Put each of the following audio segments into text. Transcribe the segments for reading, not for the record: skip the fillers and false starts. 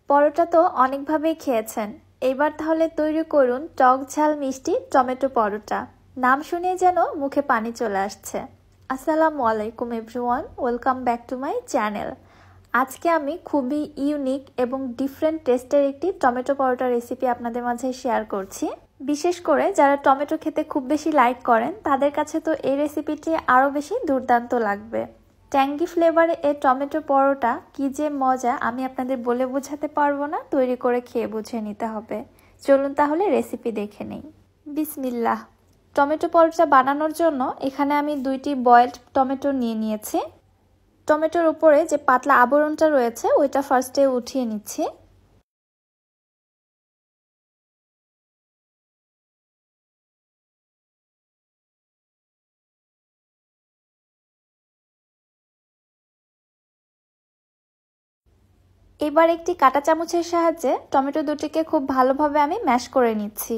পরোটা তো অনেকভাবেই খেয়েছেন, এইবার তাহলে তৈরি করুন টক ঝাল মিষ্টি টমেটো পরোটা। নাম শুনেই যেন মুখে পানি চলে আসছে। আসসালামু আলাইকুম everyone, welcome back to my channel. আজকে আমি খুবই ইউনিক এবং ডিফারেন্ট টেস্টের একটি টমেটো পরোটা রেসিপি আপনাদের মাঝে শেয়ার করছি। বিশেষ করে যারা টমেটো খেতে খুব বেশি লাইক করেন তাদের কাছে তো এই রেসিপিটি আরও বেশি দুর্দান্ত লাগবে। ট্যাঙ্গি ফ্লেভারে এই টমেটো পরোটা কি যে মজা আমি আপনাদের বলে বোঝাতে পারবো না, তৈরি করে খেয়ে বুঝে নিতে হবে। চলুন তাহলে রেসিপি দেখে নেই। বিসমিল্লাহ। টমেটো পরোটা বানানোর জন্য এখানে আমি 2টি বয়েলড টমেটো নিয়ে নিয়েছি। টমেটোর উপরে যে পাতলা আবরণটা রয়েছে ওইটা ফার্স্টে উঠিয়ে নিচ্ছি। এবার একটি কাঁটা চামচের সাহায্যে টমেটো দুটিকে খুব ভালোভাবে আমি ম্যাশ করে নিচ্ছি।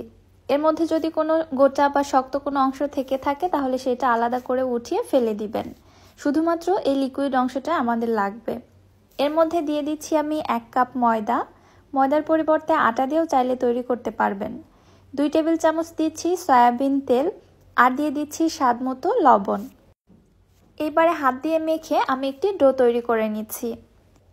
এর মধ্যে যদি কোনো গোটা বা শক্ত কোনো অংশ থেকে থাকে তাহলে সেটা আলাদা করে উঠিয়ে ফেলে দিবেন। শুধুমাত্র এই লিকুইড অংশটা আমাদের লাগবে। এর মধ্যে দিয়ে দিচ্ছি আমি 1 কাপ ময়দা। ময়দার পরিবর্তে আটা দিয়েও চাইলে তৈরি করতে পারবেন। 2 টেবিল চামচ দিচ্ছি সয়াবিন তেল আর দিয়ে দিচ্ছি স্বাদ মতো লবণ। এবারে হাত দিয়ে মেখে আমি একটি ডো তৈরি করে নিচ্ছি।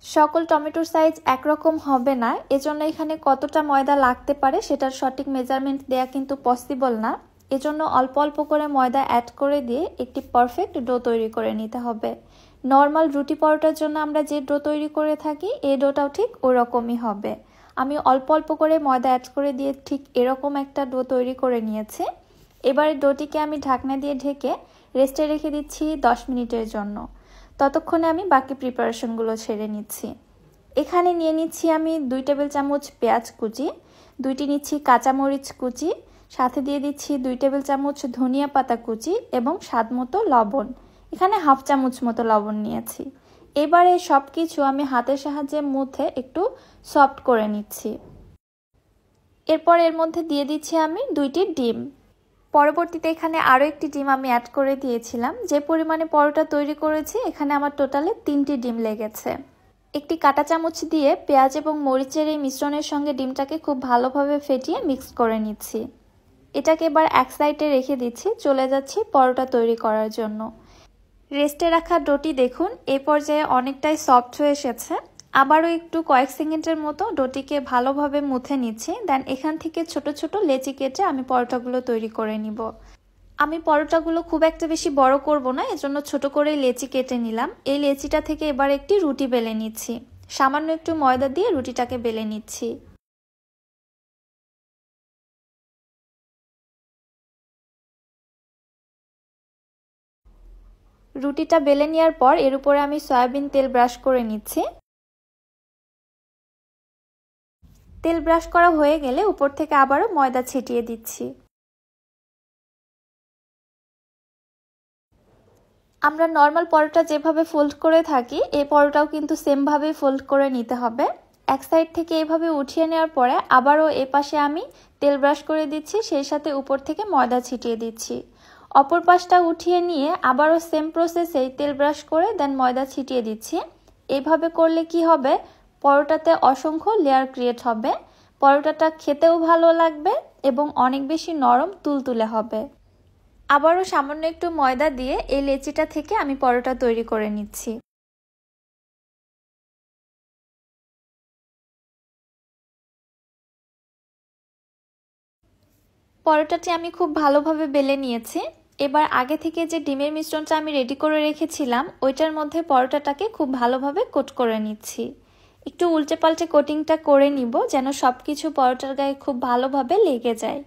সকল টমেটোর সাইজ একরকম হবে না, এজন্য এখানে কতটা ময়দা লাগতে পারে সেটার সঠিক মেজারমেন্ট দেয়া কিন্তু পসিবল না। এজন্য অল্প অল্প করে ময়দা অ্যাড করে দিয়ে একটি পারফেক্ট ডো তৈরি করে নিতে হবে। নর্মাল রুটি পরোটার জন্য আমরা যে ডো তৈরি করে থাকি এই ডোটাও ঠিক ওরকমই হবে। আমি অল্প অল্প করে ময়দা অ্যাড করে দিয়ে ঠিক এরকম একটা ডো তৈরি করে নিয়েছি। এবারে ডোটিকে আমি ঢাকনা দিয়ে ঢেকে রেস্টে রেখে দিচ্ছি 10 মিনিটের জন্য। ততক্ষণে আমি বাকি প্রিপারেশনগুলো ছেড়ে নিচ্ছি। এখানে নিয়ে নিচ্ছি আমি 2 টেবিল চামচ পেঁয়াজ কুচি, 2টি নিচ্ছি কাঁচামরিচ কুচি, সাথে দিয়ে দিচ্ছি 2 টেবিল চামচ ধনিয়া পাতা কুচি এবং স্বাদ মতো লবণ। এখানে হাফ চামচ মতো লবণ নিয়েছি। এবারে সব কিছু আমি হাতের সাহায্যে মুথে একটু সফট করে নিচ্ছি। এরপর এর মধ্যে দিয়ে দিচ্ছি আমি 2টি ডিম। পরবর্তীতে এখানে আরও একটি ডিম আমি অ্যাড করে দিয়েছিলাম। যে পরিমাণে পরোটা তৈরি করেছি এখানে আমার টোটালে 3টি ডিম লেগেছে। একটি কাঁটা চামচ দিয়ে পেঁয়াজ এবং মরিচের এই মিশ্রণের সঙ্গে ডিমটাকে খুব ভালোভাবে ফেটিয়ে মিক্স করে নিচ্ছি। এটাকে এবার এক সাইডে রেখে দিচ্ছি, চলে যাচ্ছি পরোটা তৈরি করার জন্য। রেস্টে রাখা ডোটি দেখুন এই পর্যায়ে অনেকটাই সফট হয়ে এসেছে। আবারও একটু কয়েক সেকেন্ডের মতো ডোটিকে ভালোভাবে মুথে নিচ্ছি। দেন এখান থেকে ছোট ছোট লেচি কেটে আমি পরোটাগুলো তৈরি করে নিব। আমি পরোটাগুলো খুব একটা বেশি বড় করব না, এজন্য ছোট করে লেচি কেটে নিলাম। এই লেচিটা থেকে এবার একটি রুটি বেলে নিচ্ছি। সামান্য একটু ময়দা দিয়ে রুটিটাকে বেলে নিচ্ছি। রুটিটা বেলে নেওয়ার পর এর উপরে আমি সয়াবিন তেল ব্রাশ করে নিচ্ছি। তেল ব্রাশ করা হয়ে গেলে উপর থেকে আবারও ময়দা ছিটিয়ে দিচ্ছি। আমরা নর্মাল পরোটা যেভাবে ফোল্ড করে থাকি এই পরোটাও কিন্তু সেমভাবে ফোল্ড করে নিতে হবে। এক সাইড থেকে এইভাবে উঠিয়ে নেওয়ার পরে আবারও এ পাশে আমি তেল ব্রাশ করে দিচ্ছি, সেই সাথে উপর থেকে ময়দা ছিটিয়ে দিচ্ছি। অপর পাশটা উঠিয়ে নিয়ে আবারও সেম প্রসেসে তেল ব্রাশ করে দেন ময়দা ছিটিয়ে দিচ্ছি। এইভাবে করলে কি হবে, পরোটাতে অসংখ্য লেয়ার ক্রিয়েট হবে। পরোটাটা খেতেও ভালো লাগবে এবং অনেক বেশি নরম তুলতুলে হবে। আবারও সামান্য একটু ময়দা দিয়ে এই লেচিটা থেকে আমি পরোটা তৈরি করে নিচ্ছি। পরোটাটি আমি খুব ভালোভাবে বেলে নিয়েছি। এবার আগে থেকে যে ডিমের মিশ্রণটা আমি রেডি করে রেখেছিলাম ওইটার মধ্যে পরোটাটাকে খুব ভালোভাবে কোট করে নিচ্ছি। একটু উল্টে পাল্টে কোটিংটা করে নিব যেন সবকিছু পরোটার গায়ে খুব ভালোভাবে লেগে যায়।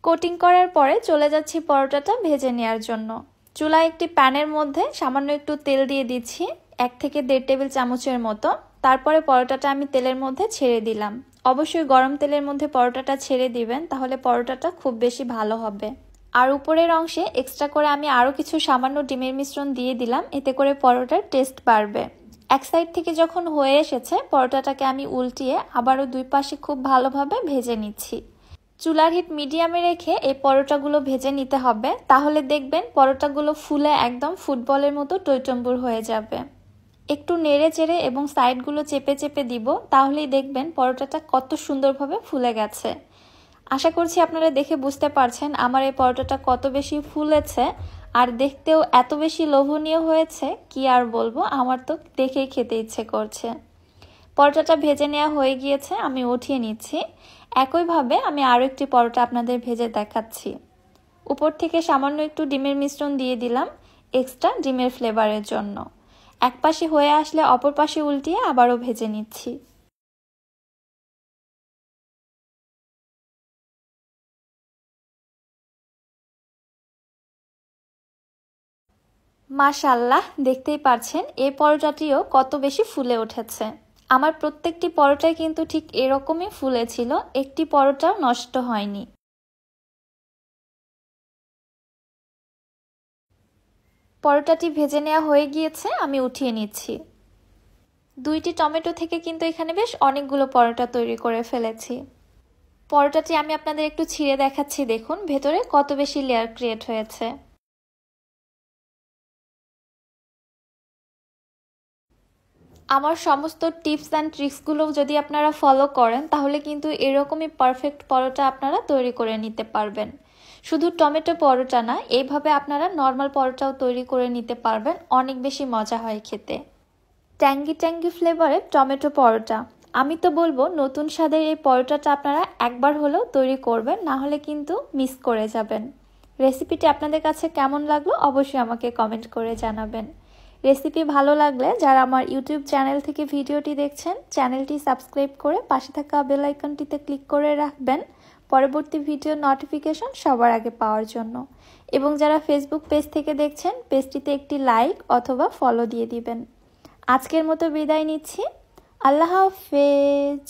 কোটিং করার পরে চলে যাচ্ছি পরোটাটা ভেজে নেওয়ার জন্য। চুলায় একটি প্যানের মধ্যে সামান্য একটু তেল দিয়ে দিচ্ছি, 1 থেকে 1.5 টেবিল চামচের মতো। তারপরে পরোটাটা আমি তেলের মধ্যে ছেড়ে দিলাম। অবশ্যই গরম তেলের মধ্যে পরোটাটা ছেড়ে দিবেন, তাহলে পরোটাটা খুব বেশি ভালো হবে। আর উপরের অংশে এক্সট্রা করে আমি আরও কিছু সামান্য ডিমের মিশ্রণ দিয়ে দিলাম, এতে করে পরোটার টেস্ট বাড়বে। এক সাইড থেকে যখন হয়ে এসেছে পরোটাটাকে আমি উল্টিয়ে আবারও 2 পাশে খুব ভালোভাবে ভেজে নিচ্ছি। চুলার হিট মিডিয়ামে রেখে এই পরোটাগুলো ভেজে নিতে হবে, তাহলে দেখবেন পরোটাগুলো ফুলে একদম ফুটবলের মতো টইটম্বুর হয়ে যাবে। একটু নেড়ে চেড়ে এবং সাইডগুলো চেপে চেপে দিব, তাহলেই দেখবেন পরোটাটা কত সুন্দরভাবে ফুলে গেছে। আশা করছি আপনারা দেখে বুঝতে পারছেন আমার এই পরোটাটা কত বেশি ফুলেছে আর দেখতেও এত বেশি লোভনীয় হয়েছে, কি আর বলবো, আমার তো দেখেই খেতে ইচ্ছে করছে। পরোটাটা ভেজে নেওয়া হয়ে গিয়েছে, আমি উঠিয়ে নিচ্ছি। একইভাবে আমি আরও একটি পরোটা আপনাদের ভেজে দেখাচ্ছি। উপর থেকে সামান্য একটু ডিমের মিশ্রণ দিয়ে দিলাম এক্সট্রা ডিমের ফ্লেভারের জন্য। এক পাশে হয়ে আসলে অপর পাশে উল্টিয়ে আবারও ভেজে নিচ্ছি। মাশাআল্লাহ, দেখতেই পারছেন এই পরোটাটিও কত বেশি ফুলে উঠেছে। আমার প্রত্যেকটি পরোটাই কিন্তু ঠিক এরকমই ফুলেছিল, একটি পরোটাও নষ্ট হয়নি। পরোটাটি ভেজে নেওয়া হয়ে গিয়েছে, আমি উঠিয়ে নিচ্ছি। দুইটি টমেটো থেকে কিন্তু এখানে বেশ অনেকগুলো পরোটা তৈরি করে ফেলেছি। পরোটাটি আমি আপনাদের একটু ছিঁড়ে দেখাচ্ছি, দেখুন ভেতরে কত বেশি লেয়ার ক্রিয়েট হয়েছে। আমার সমস্ত টিপস অ্যান্ড ট্রিক্সগুলো যদি আপনারা ফলো করেন তাহলে কিন্তু এরকমই পারফেক্ট পরোটা আপনারা তৈরি করে নিতে পারবেন। শুধু টমেটো পরোটা না, এইভাবে আপনারা নর্মাল পরোটাও তৈরি করে নিতে পারবেন, অনেক বেশি মজা হয় খেতে। ট্যাঙ্গি ট্যাঙ্গি ফ্লেভারের টমেটো পরোটা, আমি তো বলবো নতুন স্বাদের এই পরোটাটা আপনারা একবার হলেও তৈরি করবেন, না হলে কিন্তু মিস করে যাবেন। রেসিপিটি আপনাদের কাছে কেমন লাগলো অবশ্যই আমাকে কমেন্ট করে জানাবেন। রেসিপি ভালো লাগলে যারা আমার ইউটিউব চ্যানেল থেকে ভিডিওটি দেখছেন, চ্যানেলটি সাবস্ক্রাইব করে পাশে থাকা বেল আইকনটিতে ক্লিক করে রাখবেন পরবর্তী ভিডিও নোটিফিকেশন সবার আগে পাওয়ার জন্য। এবং যারা ফেসবুক পেজ থেকে দেখছেন, পেজটিতে একটি লাইক অথবা ফলো দিয়ে দিবেন। আজকের মতো বিদায় নিচ্ছি। আল্লাহ হাফেজ।